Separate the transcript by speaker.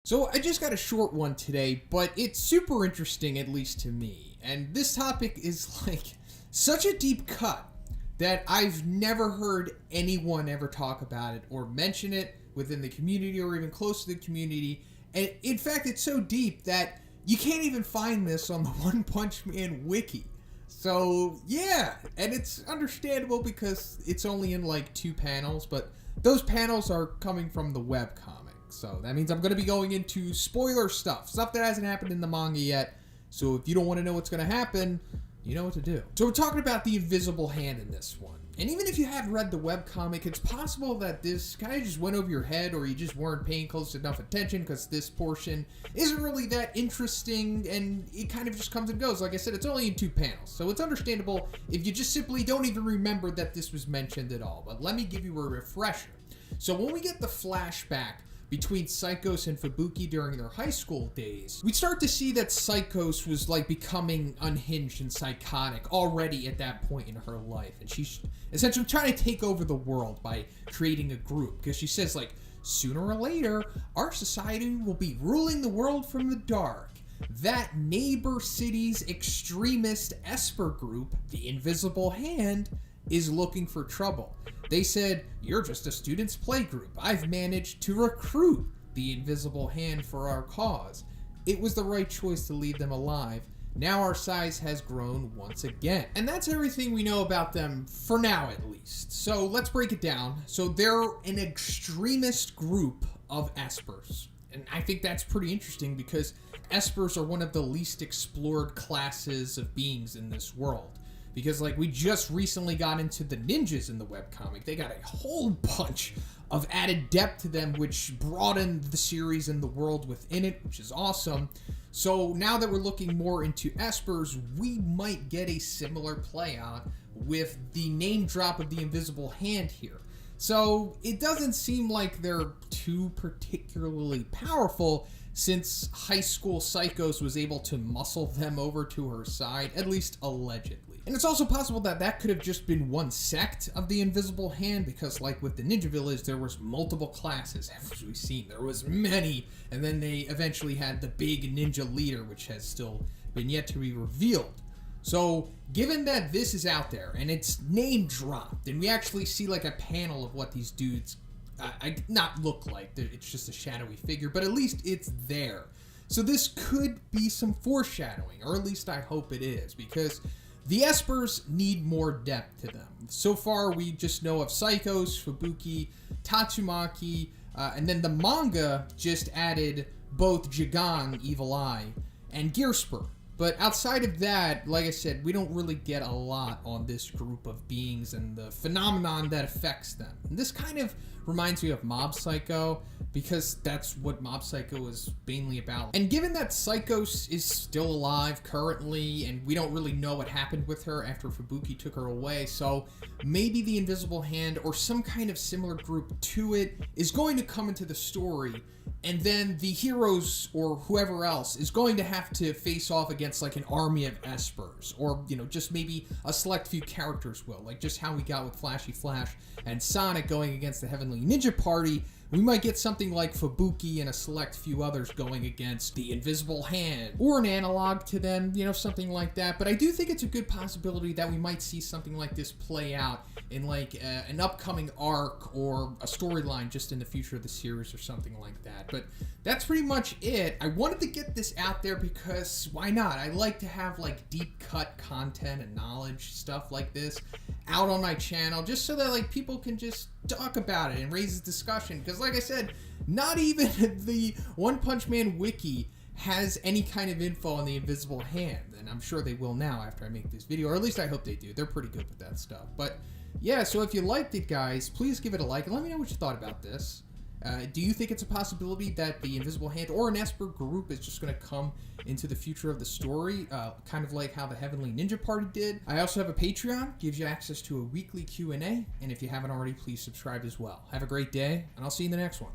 Speaker 1: So I just got a short one today, but it's super interesting, at least to me. And this topic is like such a deep cut that I've never heard anyone ever talk about it or mention it within the community or even close to the community. And in fact, it's so deep that you can't even find this on the One Punch Man wiki. So yeah, and it's understandable because it's only in like 2 panels, but those panels are coming from the webcomic. So that means I'm going to be going into spoiler stuff that hasn't happened in the manga yet. So if you don't want to know what's going to happen, you know what to do. So we're talking about the invisible hand in this one. And even if you have read the webcomic, it's possible that this kind of just went over your head or you just weren't paying close enough attention because this portion isn't really that interesting and it kind of just comes and goes. Like I said, it's only in 2 panels. So it's understandable if you just simply don't even remember that this was mentioned at all. But let me give you a refresher. So when we get the flashback between Psychos and Fubuki during their high school days, we start to see that Psychos was like becoming unhinged and psychotic already at that point in her life. And she's essentially trying to take over the world by creating a group. Because she says like, sooner or later, our society will be ruling the world from the dark. That neighbor city's extremist Esper group, the Invisible Hand, is looking for trouble. They said, you're just a student's playgroup. I've managed to recruit the Invisible Hand for our cause. It was the right choice to leave them alive. Now our size has grown once again. And that's everything we know about them, for now at least. So let's break it down. So they're an extremist group of Espers. And I think that's pretty interesting because Espers are one of the least explored classes of beings in this world. Because, like, we just recently got into the ninjas in the webcomic. They got a whole bunch of added depth to them, which broadened the series and the world within it, which is awesome. So now that we're looking more into Espers, we might get a similar play out with the name drop of the Invisible Hand here. So it doesn't seem like they're too particularly powerful, since high school Psychos was able to muscle them over to her side, at least allegedly. And it's also possible that that could have just been one sect of the Invisible Hand, because like with the Ninja Village, there was multiple classes, as we've seen. There was many, and then they eventually had the big ninja leader, which has still been yet to be revealed. So, given that this is out there, and it's name dropped, and we actually see like a panel of what these dudes not look like, it's just a shadowy figure, but at least it's there. So this could be some foreshadowing, or at least I hope it is, because the Espers need more depth to them. So far, we just know of Psychos, Fubuki, Tatsumaki, and then the manga just added both Jigan, Evil Eye, and Gearspur. But outside of that, like I said, we don't really get a lot on this group of beings and the phenomenon that affects them. And this kind of reminds me of Mob Psycho, because that's what Mob Psycho is mainly about. And given that Psychos is still alive currently, and we don't really know what happened with her after Fubuki took her away, so maybe the Invisible Hand or some kind of similar group to it is going to come into the story, and then the heroes or whoever else is going to have to face off against like an army of Espers, or, you know, just maybe a select few characters will, like just how we got with Flashy Flash and Sonic going against the Heavenly Ninja Party. We might get something like Fubuki and a select few others going against the Invisible Hand, or an analog to them, you know, something like that. But I do think it's a good possibility that we might see something like this play out in like an upcoming arc or a storyline just in the future of the series or something like that. But that's pretty much it. I wanted to get this out there because why not? I like to have like deep cut content and knowledge stuff like this out on my channel, just so that like people can just talk about it and raise a discussion. Because like I said, not even the One Punch Man wiki has any kind of info on the Invisible Hand, and I'm sure they will now after I make this video, or at least I hope they do. They're pretty good with that stuff. But yeah, so if you liked it, guys, please give it a like and let me know what you thought about this. Do you think it's a possibility that the Invisible Hand or an Esper group is just going to come into the future of the story, kind of like how the Heavenly Ninja Party did? I also have a Patreon, gives you access to a weekly Q&A, and if you haven't already, please subscribe as well. Have a great day, and I'll see you in the next one.